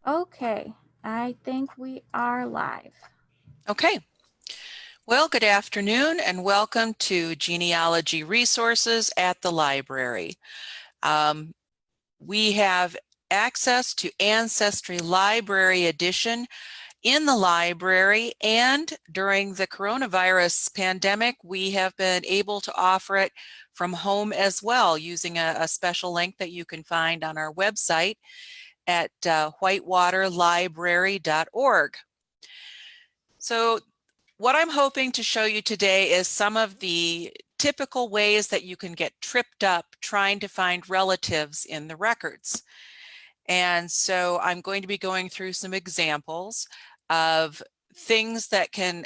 Okay, I think we are live. Okay. Well, good afternoon and welcome to Genealogy Resources at the library. We have access to Ancestry Library Edition in the library, and during the coronavirus pandemic, we have been able to offer it from home as well using a special link that you can find on our website at whitewaterlibrary.org. So what I'm hoping to show you today is some of the typical ways that you can get tripped up trying to find relatives in the records. And so I'm going to be going through some examples of things that can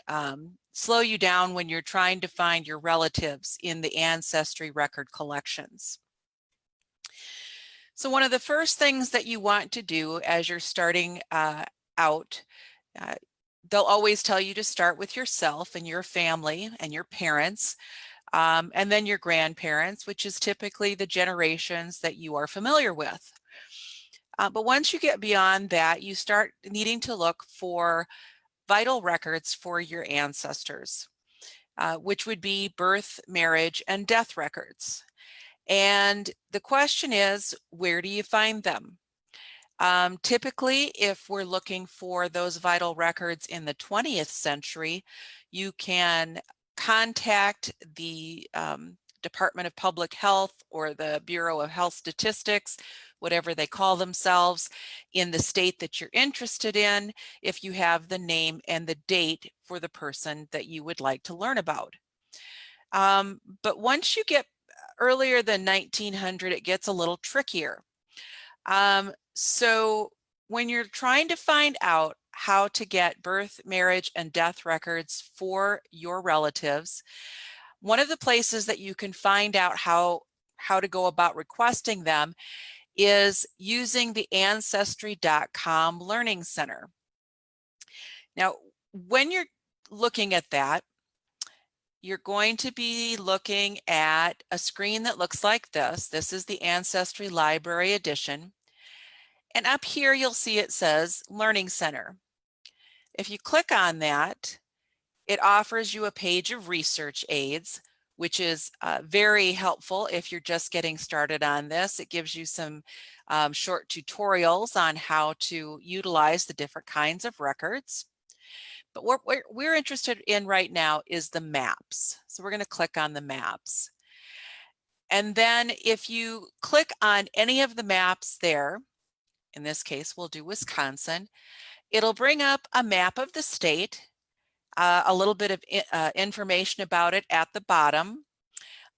slow you down when you're trying to find your relatives in the Ancestry record collections. So one of the first things that you want to do as you're starting out, they'll always tell you to start with yourself and your family and your parents, and then your grandparents, which is typically the generations that you are familiar with. But once you get beyond that, you start needing to look for vital records for your ancestors, which would be birth, marriage, and death records. And the question is, where do you find them? Typically, if we're looking for those vital records in the 20th century, you can contact the Department of Public Health or the Bureau of Health Statistics, whatever they call themselves, in the state that you're interested in, if you have the name and the date for the person that you would like to learn about. But once you get earlier than 1900, it gets a little trickier. So when you're trying to find out how to get birth, marriage, and death records for your relatives, one of the places that you can find out how to go about requesting them is using the Ancestry.com Learning Center. Now, when you're looking at that, you're going to be looking at a screen that looks like this. This is the Ancestry Library Edition. And up here, you'll see it says Learning Center. If you click on that, it offers you a page of research aids, which is very helpful if you're just getting started on this. It gives you some short tutorials on how to utilize the different kinds of records. But what we're interested in right now is the maps. So we're going to click on the maps. And then if you click on any of the maps there, in this case, we'll do Wisconsin, it'll bring up a map of the state, a little bit of information about it at the bottom,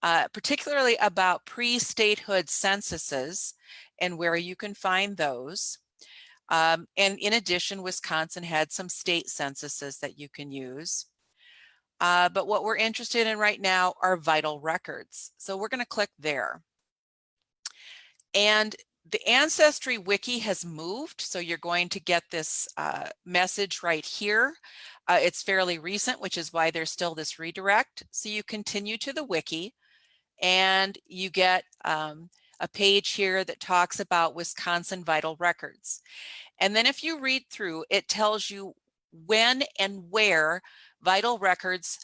particularly about pre-statehood censuses and where you can find those. And in addition, Wisconsin had some state censuses that you can use. But what we're interested in right now are vital records. So we're going to click there. And the Ancestry Wiki has moved, so you're going to get this message right here. It's fairly recent, which is why there's still this redirect. So you continue to the wiki and you get a page here that talks about Wisconsin vital records. And then if you read through, it tells you when and where vital records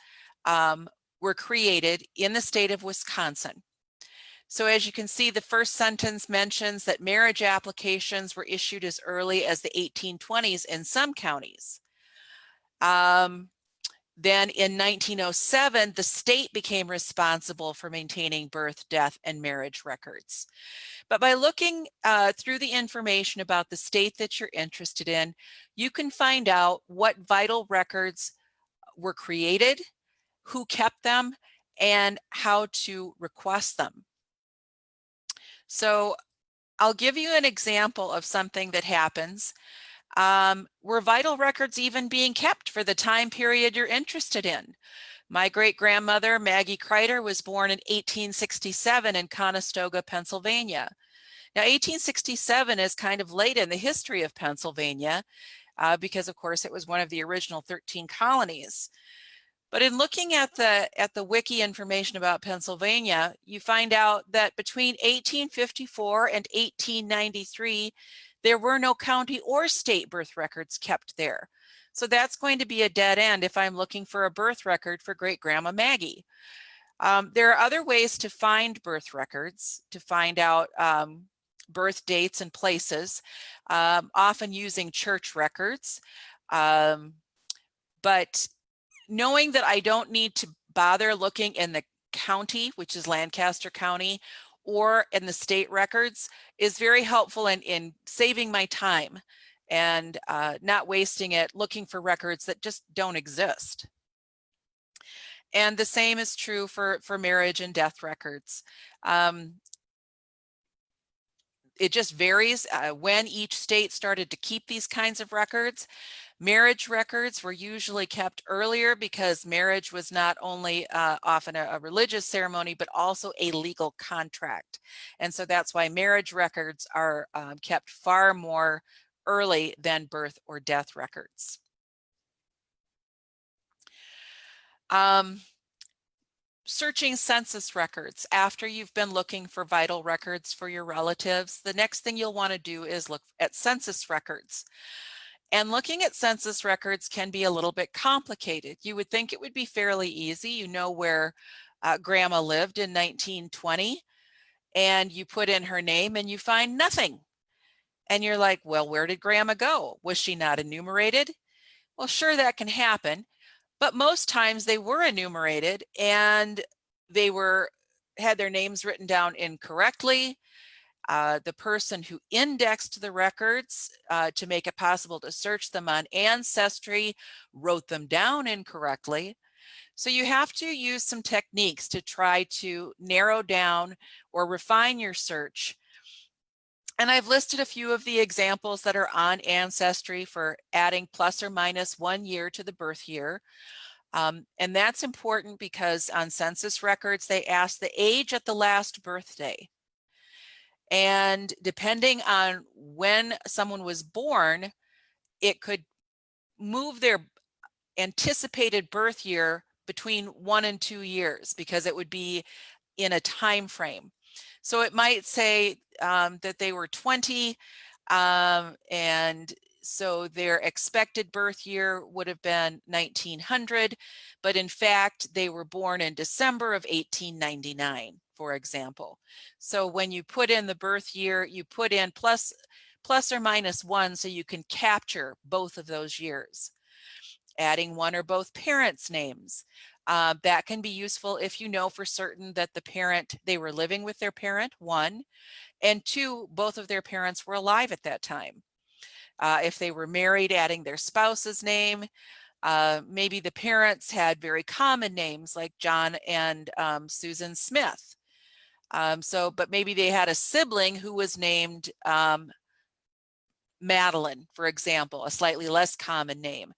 were created in the state of Wisconsin. So as you can see, the first sentence mentions that marriage applications were issued as early as the 1820s in some counties. Then in 1907, the state became responsible for maintaining birth, death, and marriage records. But by looking through the information about the state that you're interested in, you can find out what vital records were created, who kept them, and how to request them. So I'll give you an example of something that happens. Were vital records even being kept for the time period you're interested in? My great-grandmother, Maggie Kreider, was born in 1867 in Conestoga, Pennsylvania. Now, 1867 is kind of late in the history of Pennsylvania because, of course, it was one of the original 13 colonies. But in looking at the wiki information about Pennsylvania, you find out that between 1854 and 1893, There were no county or state birth records kept there. So that's going to be a dead end if I'm looking for a birth record for great grandma Maggie. There are other ways to find birth records, to find out birth dates and places, often using church records. But knowing that I don't need to bother looking in the county, which is Lancaster County, or in the state records is very helpful in saving my time and not wasting it looking for records that just don't exist. And the same is true for marriage and death records. It just varies when each state started to keep these kinds of records. Marriage records were usually kept earlier because marriage was not only often a religious ceremony, but also a legal contract. And so that's why marriage records are kept far more early than birth or death records. Searching census records. After you've been looking for vital records for your relatives, the next thing you'll want to do is look at census records. And looking at census records can be a little bit complicated. You would think it would be fairly easy. You know where grandma lived in 1920, and you put in her name and you find nothing. And you're like, well, where did grandma go? Was she not enumerated? Well, sure, that can happen. But most times they were enumerated and they had their names written down incorrectly. The person who indexed the records to make it possible to search them on Ancestry wrote them down incorrectly. So you have to use some techniques to try to narrow down or refine your search. And I've listed a few of the examples that are on Ancestry for adding plus or minus 1 year to the birth year. And that's important because on census records, they ask the age at the last birthday. And depending on when someone was born, it could move their anticipated birth year between 1 and 2 years because it would be in a time frame. So it might say that they were 20 and so their expected birth year would have been 1900, but in fact, they were born in December of 1899, for example. So when you put in the birth year, you put in plus or minus 1 so you can capture both of those years. Adding one or both parents' names. That can be useful if you know for certain that they were living with their parent, 1, and 2, both of their parents were alive at that time. If they were married, adding their spouse's name. Maybe the parents had very common names like John and Susan Smith. But maybe they had a sibling who was named Madeline, for example, a slightly less common name.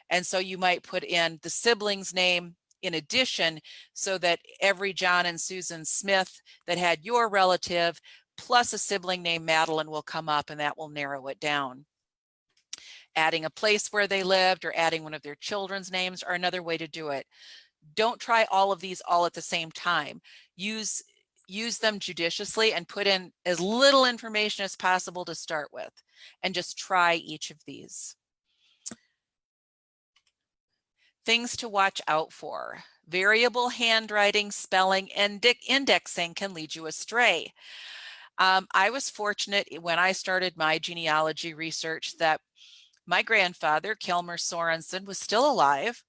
And so you might put in the sibling's name in addition so that every John and Susan Smith that had your relative plus a sibling named Madeline will come up, and that will narrow it down. Adding a place where they lived or adding one of their children's names are another way to do it. Don't try all of these all at the same time. Use them judiciously and put in as little information as possible to start with, and just try each of these. Things to watch out for. Variable handwriting, spelling, and indexing can lead you astray. I was fortunate when I started my genealogy research that my grandfather, Kilmer Sorensen, was still alive.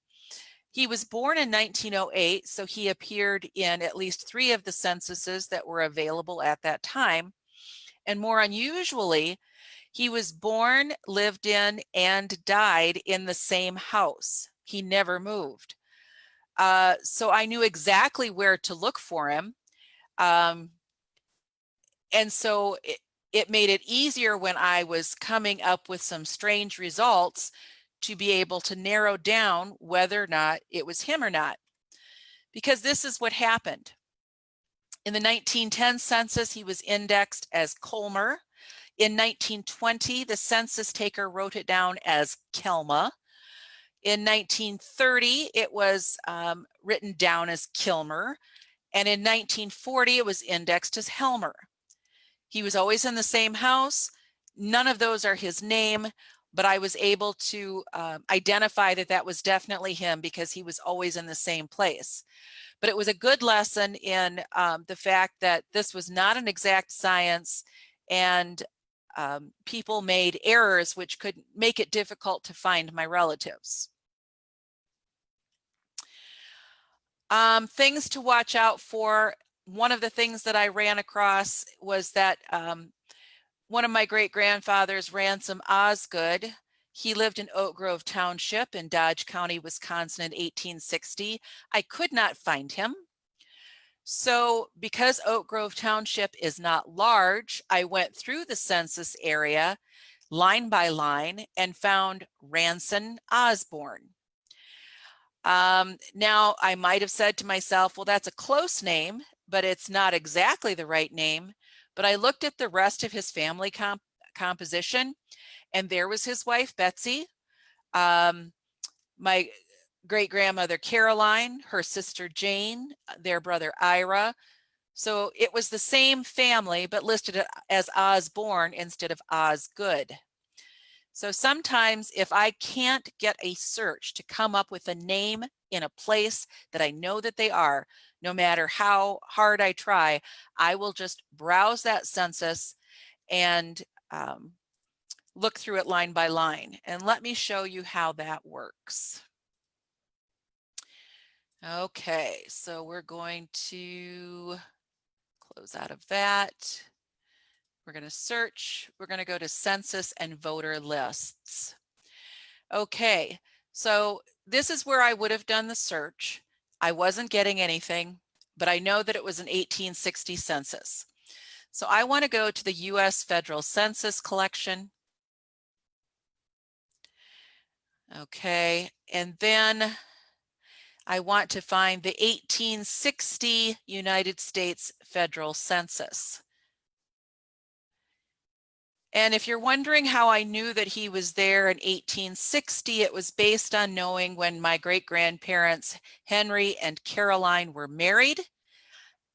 He was born in 1908, so he appeared in at least 3 of the censuses that were available at that time. And more unusually, he was born, lived in, and died in the same house. He never moved. So I knew exactly where to look for him. And so it made it easier when I was coming up with some strange results to be able to narrow down whether or not it was him or not. Because this is what happened. In the 1910 census, he was indexed as Colmer. In 1920, the census taker wrote it down as Kelma. In 1930, it was written down as Kilmer. And in 1940, it was indexed as Helmer. He was always in the same house, None of those are his name, but I was able to identify that that was definitely him because he was always in the same place. But it was a good lesson in the fact that this was not an exact science, and people made errors which could make it difficult to find my relatives. Things to watch out for. One of the things that I ran across was that one of my great-grandfathers, Ransom Osgood, he lived in Oak Grove Township in Dodge County, Wisconsin in 1860. I could not find him. So because Oak Grove Township is not large, I went through the census area line by line and found Ransom Osborne. Now I might have said to myself, well, that's a close name, but it's not exactly the right name. But I looked at the rest of his family composition, and there was his wife, Betsy, my great-grandmother, Caroline, her sister, Jane, their brother, Ira. So it was the same family, but listed as Osborne instead of Osgood. So sometimes if I can't get a search to come up with a name in a place that I know that they are, no matter how hard I try, I will just browse that census and look through it line by line. And let me show you how that works. Okay, so we're going to close out of that. We're going to search. We're going to go to census and voter lists. Okay, so this is where I would have done the search. I wasn't getting anything, but I know that it was an 1860 census. So I want to go to the U.S. Federal Census Collection. Okay, and then I want to find the 1860 United States Federal Census. And if you're wondering how I knew that he was there in 1860, it was based on knowing when my great-grandparents Henry and Caroline were married.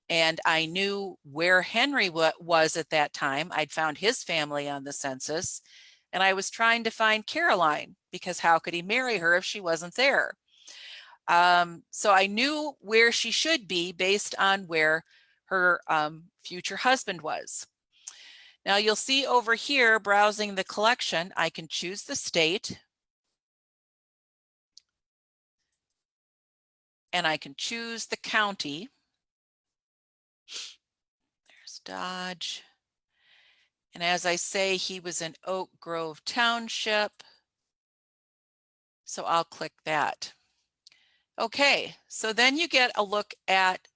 And I knew where Henry was at that time. I'd found his family on the census. And I was trying to find Caroline, because how could he marry her if she wasn't there? So I knew where she should be based on where her future husband was. Now you'll see over here, browsing the collection, I can choose the state, and I can choose the county. There's Dodge. And as I say, he was in Oak Grove Township, so I'll click that. Okay, so then you get a look at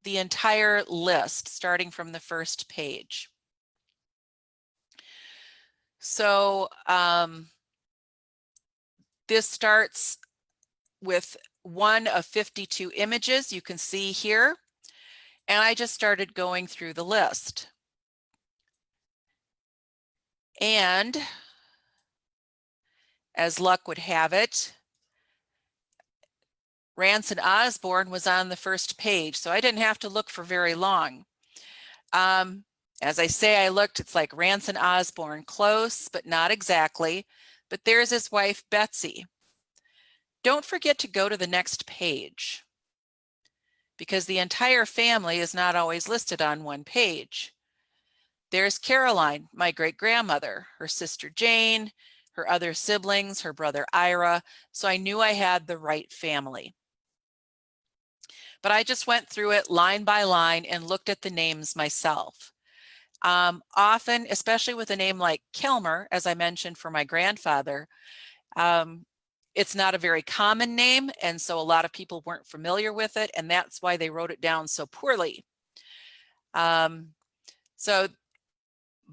the entire list starting from the first page. So this starts with one of 52 images you can see here, and I just started going through the list. And as luck would have it, Ransom Osborne was on the first page, so I didn't have to look for very long. As I say, I looked, it's like Ransom Osborne, close, but not exactly. But there's his wife, Betsy. Don't forget to go to the next page, because the entire family is not always listed on one page. There's Caroline, my great-grandmother, her sister Jane, her other siblings, her brother Ira, so I knew I had the right family. But I just went through it line by line and looked at the names myself. Often, especially with a name like Kilmer, as I mentioned for my grandfather, it's not a very common name, and so a lot of people weren't familiar with it, and that's why they wrote it down so poorly. But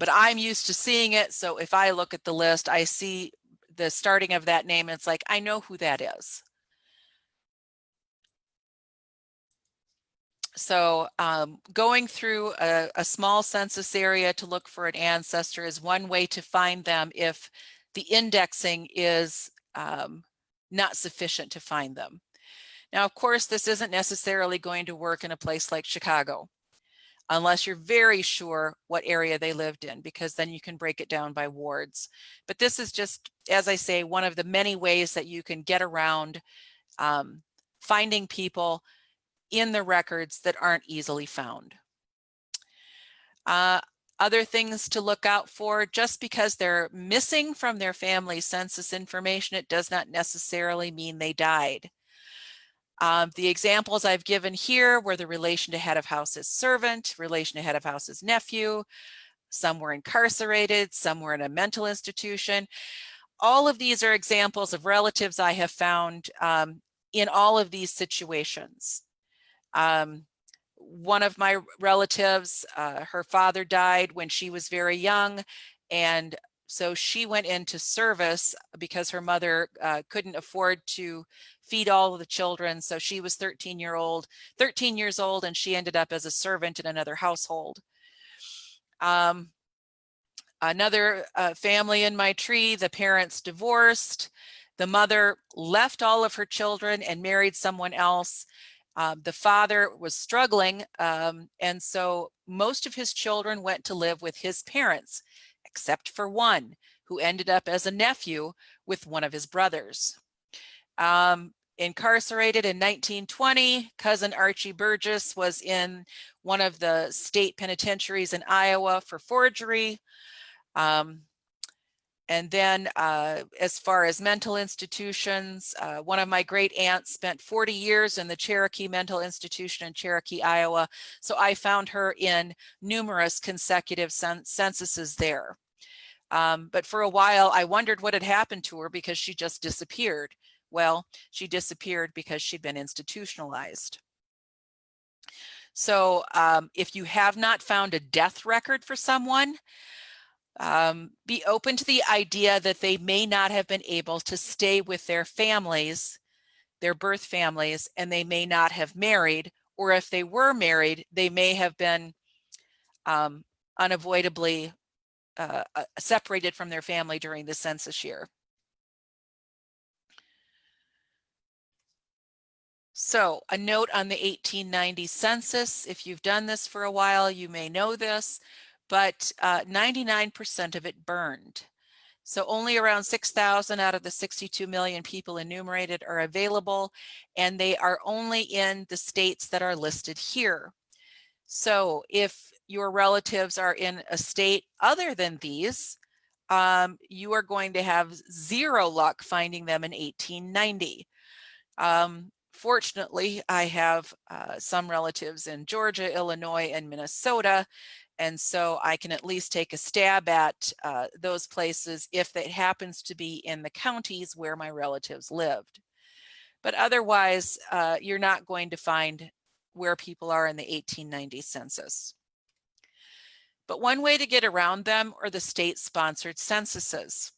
I'm used to seeing it, so if I look at the list, I see the starting of that name, and it's like, I know who that is. So going through a small census area to look for an ancestor is one way to find them if the indexing is not sufficient to find them. Now, of course, this isn't necessarily going to work in a place like Chicago. unless you're very sure what area they lived in, because then you can break it down by wards. But this is just, as I say, one of the many ways that you can get around finding people in the records that aren't easily found. Other things to look out for: just because they're missing from their family census information, it does not necessarily mean they died. The examples I've given here were the relation to head of house's servant, relation to head of house's nephew, some were incarcerated, some were in a mental institution. All of these are examples of relatives I have found in all of these situations. One of my relatives, her father died when she was very young, and so she went into service because her mother couldn't afford to feed all of the children. So she was 13 years old, and she ended up as a servant in another household. Another family in my tree, the parents divorced. The mother left all of her children and married someone else. The father was struggling, and so most of his children went to live with his parents, except for one, who ended up as a nephew with one of his brothers. Incarcerated in 1920, cousin Archie Burgess was in one of the state penitentiaries in Iowa for forgery. And then as far as mental institutions, one of my great aunts spent 40 years in the Cherokee Mental Institution in Cherokee, Iowa. So I found her in numerous consecutive censuses there. But for a while, I wondered what had happened to her because she just disappeared. Well, she disappeared because she'd been institutionalized. So if you have not found a death record for someone, be open to the idea that they may not have been able to stay with their families, their birth families, and they may not have married, or if they were married, they may have been unavoidably separated from their family during the census year. So a note on the 1890 census: if you've done this for a while, you may know this, but 99% of it burned. So only around 6,000 out of the 62 million people enumerated are available, and they are only in the states that are listed here. So if your relatives are in a state other than these, you are going to have zero luck finding them in 1890. Fortunately, I have some relatives in Georgia, Illinois, and Minnesota, and so I can at least take a stab at those places if it happens to be in the counties where my relatives lived. But otherwise, you're not going to find where people are in the 1890 census. But one way to get around them are the state-sponsored censuses.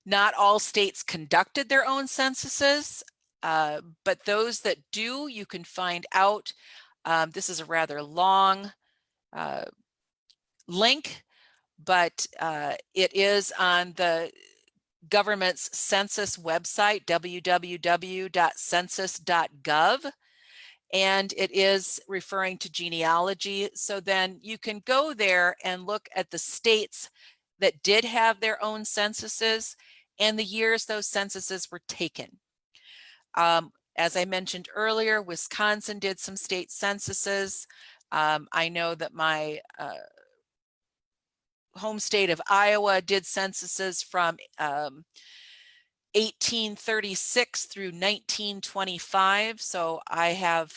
Not all states conducted their own censuses, but those that do, you can find out. This is a rather long link, but it is on the government's census website, www.census.gov, and it is referring to genealogy. So then you can go there and look at the states that did have their own censuses and the years those censuses were taken. As I mentioned earlier, Wisconsin did some state censuses. I know that my home state of Iowa did censuses from 1836 through 1925. So I have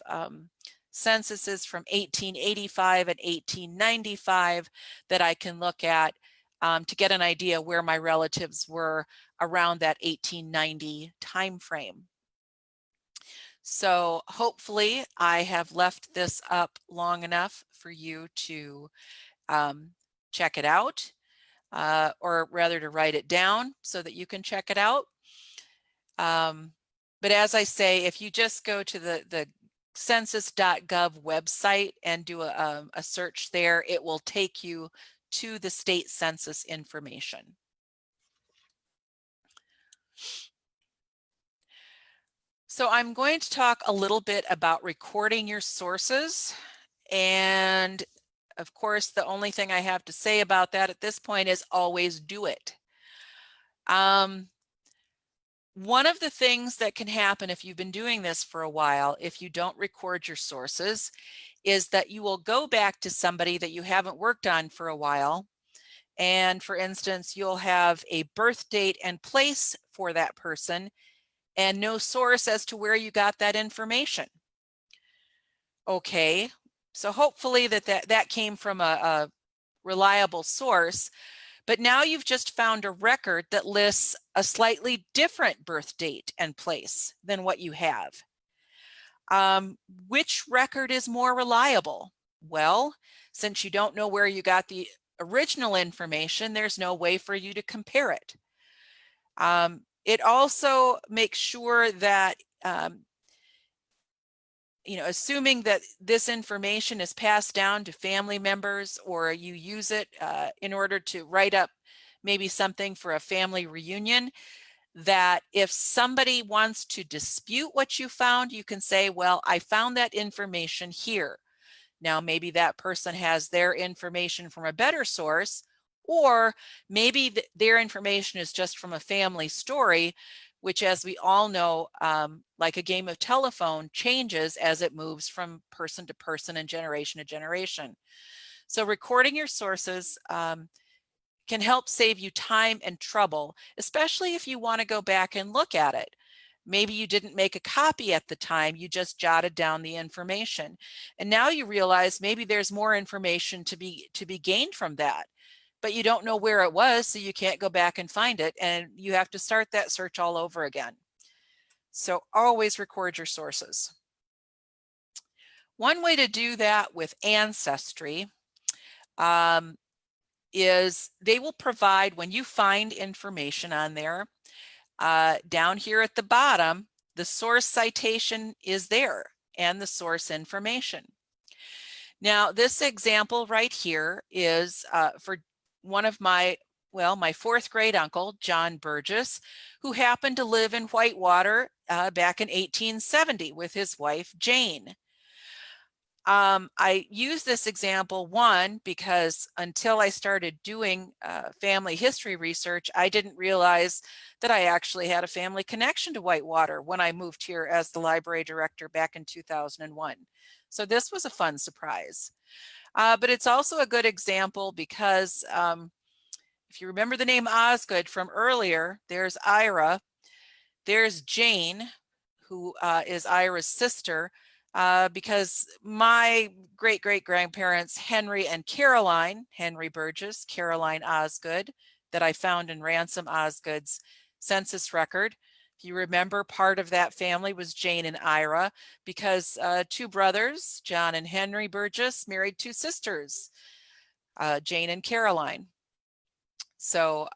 censuses from 1885 and 1895 that I can look at to get an idea where my relatives were around that 1890 timeframe. So hopefully I have left this up long enough for you to check it out, or rather to write it down so that you can check it out. But as I say, if you just go to the census.gov website and do a search there, it will take you to the state census information. So I'm going to talk a little bit about recording your sources. And of course, the only thing I have to say about that at this point is always do it. One of the things that can happen if you've been doing this for a while, if you don't record your sources, is that you will go back to somebody that you haven't worked on for a while. And for instance, you'll have a birth date and place for that person and no source as to where you got that information. Okay, so hopefully that came from a reliable source, but now you've just found a record that lists a slightly different birth date and place than what you have. Which record is more reliable? Well, since you don't know where you got the original information, there's no way for you to compare it. It also makes sure that assuming that this information is passed down to family members, or you use it in order to write up maybe something for a family reunion, that if somebody wants to dispute what you found, you can say, well, I found that information here. Now, maybe that person has their information from a better source, or maybe their information is just from a family story, which, as we all know, like a game of telephone, changes as it moves from person to person and generation to generation. So recording your sources can help save you time and trouble, especially if you want to go back and look at it. Maybe you didn't make a copy at the time, you just jotted down the information. And now you realize maybe there's more information to be gained from that, but you don't know where it was, so you can't go back and find it, and you have to start that search all over again. So always record your sources. One way to do that with Ancestry is they will provide, when you find information on there, down here at the bottom, the source citation is there and the source information. Now, this example right here is for one of my fourth grade uncle, John Burgess, who happened to live in Whitewater back in 1870 with his wife, Jane. I use this example, one, because until I started doing family history research, I didn't realize that I actually had a family connection to Whitewater when I moved here as the library director back in 2001. So this was a fun surprise. But it's also a good example because if you remember the name Osgood from earlier, there's Ira, there's Jane, who is Ira's sister, because my great-great-grandparents, Henry and Caroline, Henry Burgess, Caroline Osgood, that I found in Ransom Osgood's census record. If you remember, part of that family was Jane and Ira, because two brothers, John and Henry Burgess, married two sisters, Jane and Caroline. So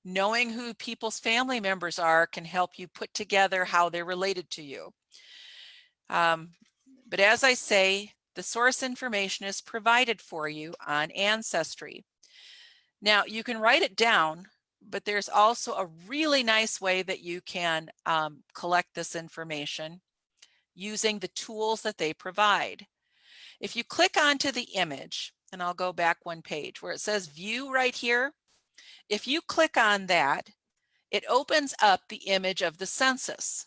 knowing who people's family members are can help you put together how they're related to you. But as I say, the source information is provided for you on Ancestry. Now, you can write it down, but there's also a really nice way that you can collect this information using the tools that they provide. If you click onto the image, and I'll go back one page where it says view right here, if you click on that, it opens up the image of the census.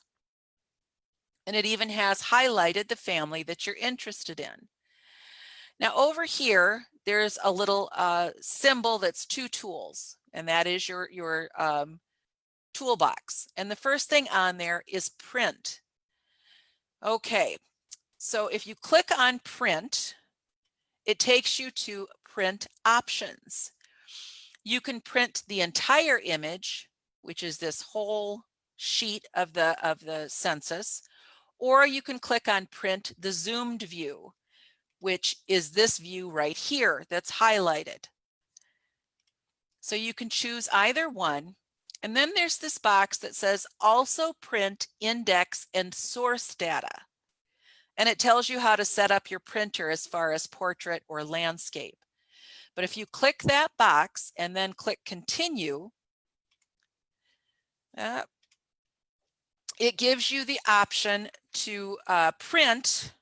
And it even has highlighted the family that you're interested in. Now over here, there's a little symbol that's two tools, and that is your toolbox. And the first thing on there is print. Okay, so if you click on print, it takes you to print options. You can print the entire image, which is this whole sheet of the census, or you can click on print the zoomed view, which is this view right here that's highlighted. So you can choose either one. And then there's this box that says also print, index, and source data. And it tells you how to set up your printer as far as portrait or landscape. But if you click that box and then click continue, it gives you the option to print,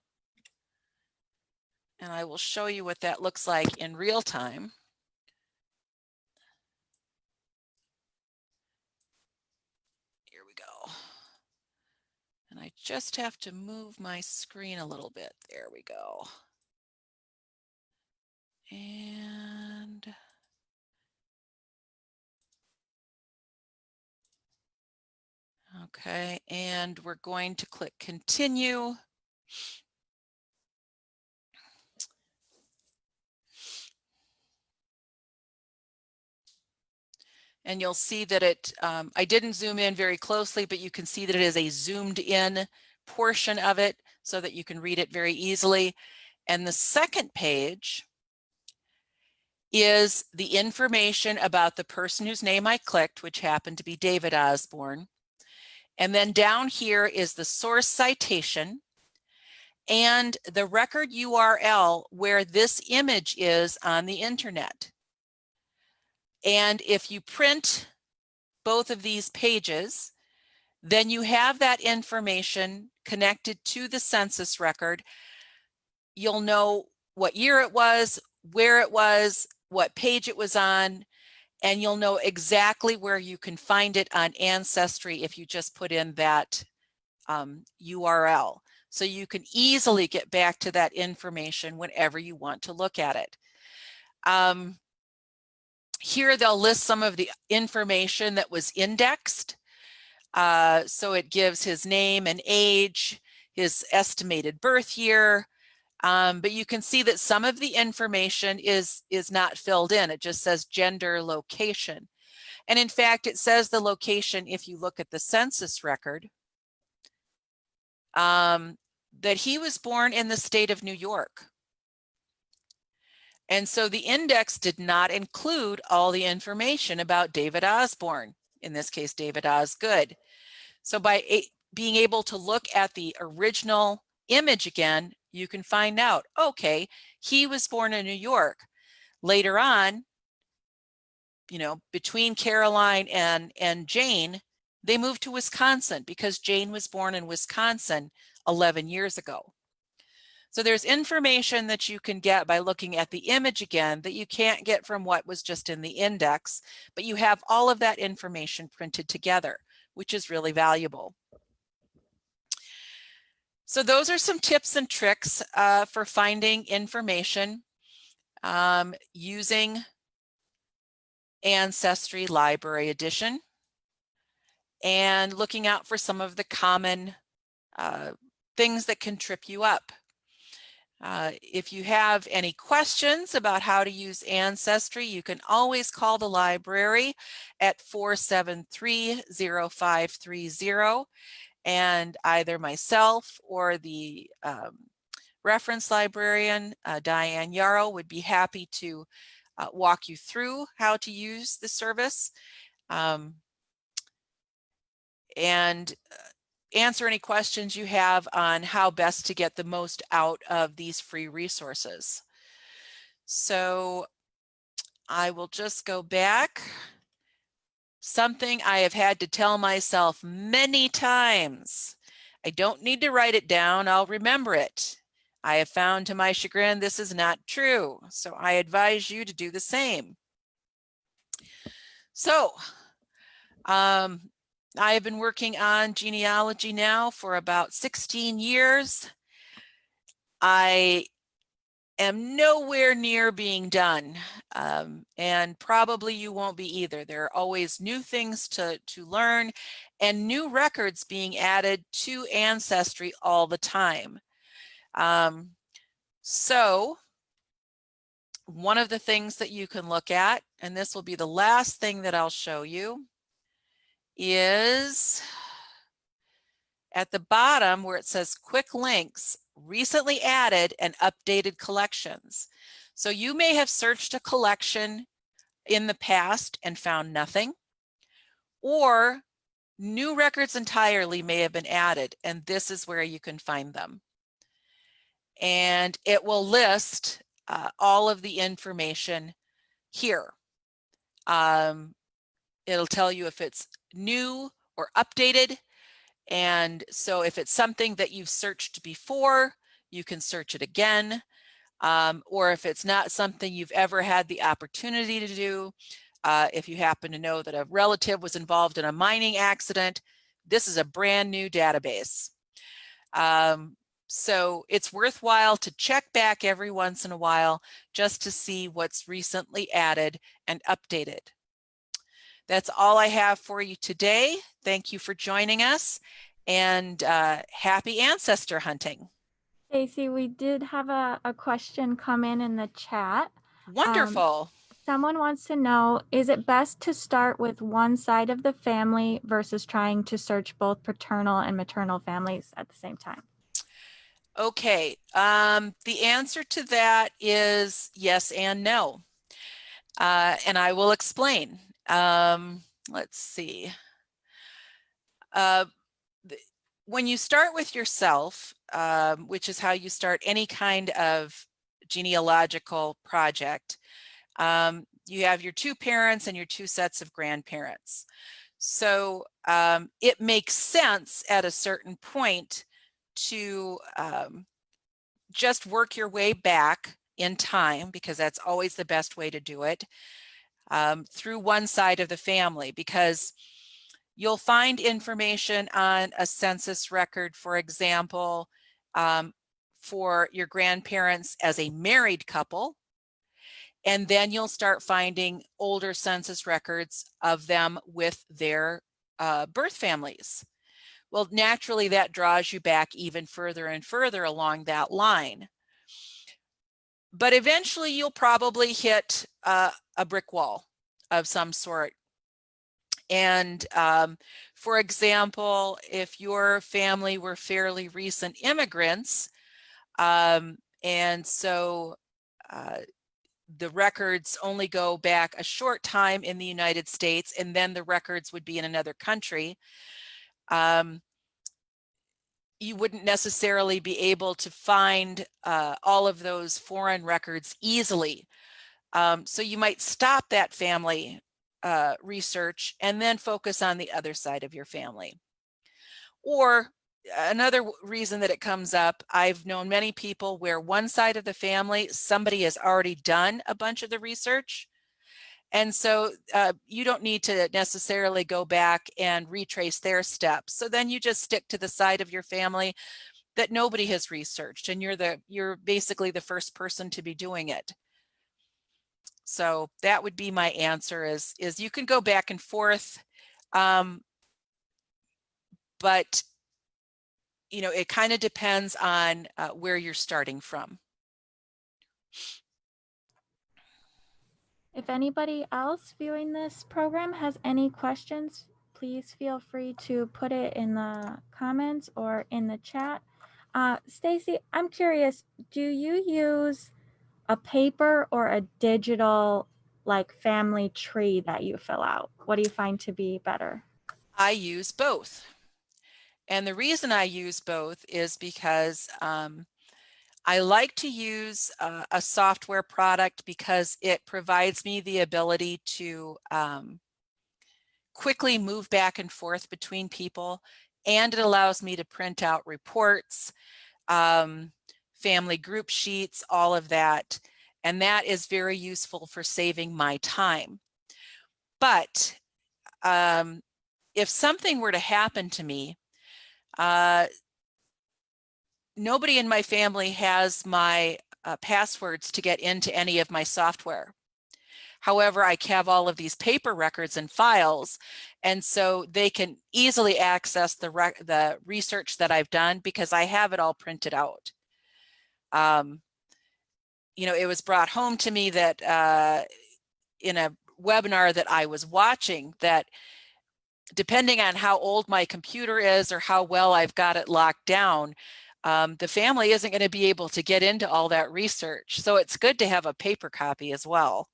and I will show you what that looks like in real time. Here we go. And I just have to move my screen a little bit. There we go. And okay, and we're going to click continue. And you'll see that it, I didn't zoom in very closely, but you can see that it is a zoomed in portion of it so that you can read it very easily. And the second page is the information about the person whose name I clicked, which happened to be David Osborne. And then down here is the source citation and the record URL where this image is on the internet. And if you print both of these pages, then you have that information connected to the census record. You'll know what year it was, where it was, what page it was on, and you'll know exactly where you can find it on Ancestry if you just put in that URL. So you can easily get back to that information whenever you want to look at it. Here they'll list some of the information that was indexed. So it gives his name and age, his estimated birth year, but you can see that some of the information is not filled in. It just says gender, location. And in fact, it says the location if you look at the census record, that he was born in the state of New York. And so the index did not include all the information about David Osborne, in this case, David Osgood. So by being able to look at the original image again, you can find out, okay, he was born in New York. Later on, you know, between Caroline and Jane, they moved to Wisconsin because Jane was born in Wisconsin 11 years ago. So there's information that you can get by looking at the image again that you can't get from what was just in the index, but you have all of that information printed together, which is really valuable. So those are some tips and tricks for finding information using Ancestry Library Edition and looking out for some of the common things that can trip you up. If you have any questions about how to use Ancestry, you can always call the library at 473-0530, and either myself or the reference librarian, Diane Yarrow, would be happy to walk you through how to use the service and answer any questions you have on how best to get the most out of these free resources. So I will just go back. Something I have had to tell myself many times. I don't need to write it down, I'll remember it. I have found to my chagrin this is not true, so I advise you to do the same. So I have been working on genealogy now for about 16 years. I am nowhere near being done, and probably you won't be either. There are always new things to learn and new records being added to Ancestry all the time. So one of the things that you can look at, and this will be the last thing that I'll show you, is at the bottom where it says quick links, recently added and updated collections. So you may have searched a collection in the past and found nothing, or new records entirely may have been added, and this is where you can find them. And it will list all of the information here. It'll tell you if it's new or updated. And so if it's something that you've searched before, you can search it again. Or if it's not something you've ever had the opportunity to do, if you happen to know that a relative was involved in a mining accident, this is a brand new database. So it's worthwhile to check back every once in a while just to see what's recently added and updated. That's all I have for you today. Thank you for joining us, and happy ancestor hunting. Stacy, we did have a question come in the chat. Wonderful. Someone wants to know, is it best to start with one side of the family versus trying to search both paternal and maternal families at the same time? Okay, the answer to that is yes and no. And I will explain. Let's see. When you start with yourself, which is how you start any kind of genealogical project, you have your two parents and your two sets of grandparents. So it makes sense at a certain point to just work your way back in time, because that's always the best way to do it, through one side of the family, because you'll find information on a census record, for example, for your grandparents as a married couple, and then you'll start finding older census records of them with their birth families. Well, naturally, that draws you back even further and further along that line. But eventually, you'll probably hit a brick wall of some sort. And for example, if your family were fairly recent immigrants, and so the records only go back a short time in the United States, and then the records would be in another country, you wouldn't necessarily be able to find all of those foreign records easily. So you might stop that family research and then focus on the other side of your family. Or another reason that it comes up, I've known many people where one side of the family, somebody has already done a bunch of the research. And so you don't need to necessarily go back and retrace their steps. So then you just stick to the side of your family that nobody has researched, and you're basically the first person to be doing it. So that would be my answer, is you can go back and forth, but it kind of depends on where you're starting from. If anybody else viewing this program has any questions, please feel free to put it in the comments or in the chat. Stacy, I'm curious, do you use a paper or a digital like family tree that you fill out? What do you find to be better? I use both. And the reason I use both is because I like to use a software product because it provides me the ability to quickly move back and forth between people, and it allows me to print out reports, family group sheets, all of that. And that is very useful for saving my time. But if something were to happen to me, nobody in my family has my passwords to get into any of my software. However, I have all of these paper records and files, and so they can easily access the research that I've done because I have it all printed out. It was brought home to me that in a webinar that I was watching, that depending on how old my computer is or how well I've got it locked down, the family isn't going to be able to get into all that research. So it's good to have a paper copy as well.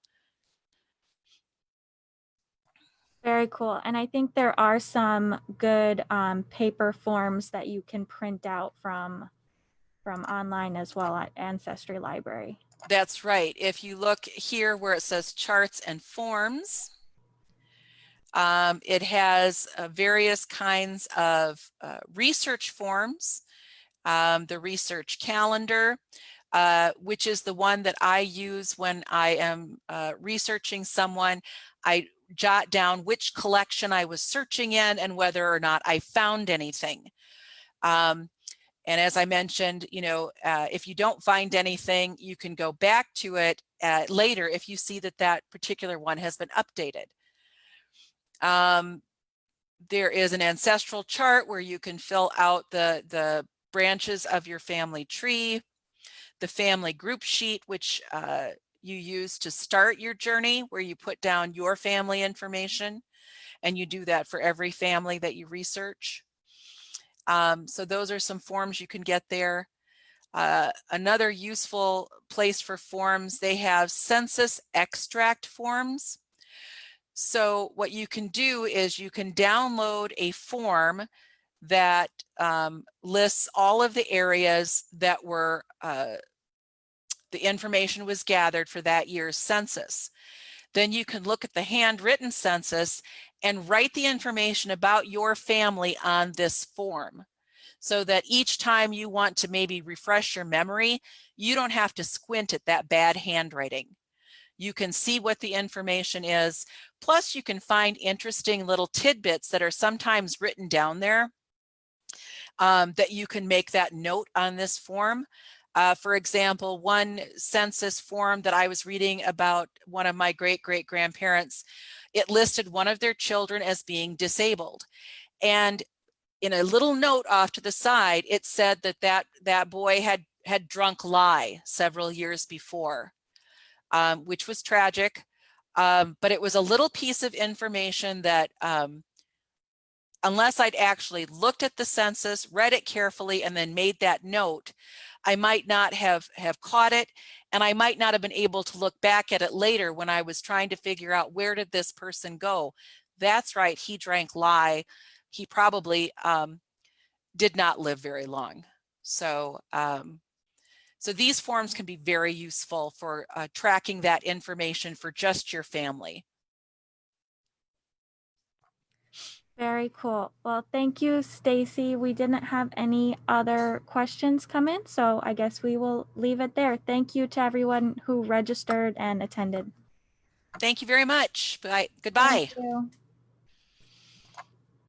Very cool. And I think there are some good paper forms that you can print out from online as well at Ancestry Library. That's right. If you look here where it says charts and forms, It has various kinds of research forms, the research calendar, which is the one that I use when I am researching someone. I jot down which collection I was searching in and whether or not I found anything. And as I mentioned, you know, if you don't find anything, you can go back to it later if you see that that particular one has been updated. There is an ancestral chart where you can fill out the branches of your family tree, the family group sheet, which you use to start your journey, where you put down your family information, and you do that for every family that you research. So those are some forms you can get there. Another useful place for forms, they have census extract forms. So what you can do is you can download a form that lists all of the areas that were the information was gathered for that year's census. Then you can look at the handwritten census and write the information about your family on this form, so that each time you want to maybe refresh your memory, you don't have to squint at that bad handwriting. You can see what the information is. Plus, you can find interesting little tidbits that are sometimes written down there that you can make that note on this form. For example, one census form that I was reading about one of my great-great-grandparents, it listed one of their children as being disabled. And in a little note off to the side, it said that boy had drunk lye several years before, which was tragic. But it was a little piece of information that unless I'd actually looked at the census, read it carefully, and then made that note, I might not have caught it, and I might not have been able to look back at it later when I was trying to figure out, where did this person go? That's right, he drank lye. He probably did not live very long. So, so these forms can be very useful for tracking that information for just your family. Very cool. Well, thank you, Stacy. We didn't have any other questions come in, so I guess we will leave it there. Thank you to everyone who registered and attended. Thank you very much. Bye. Thank Goodbye. you.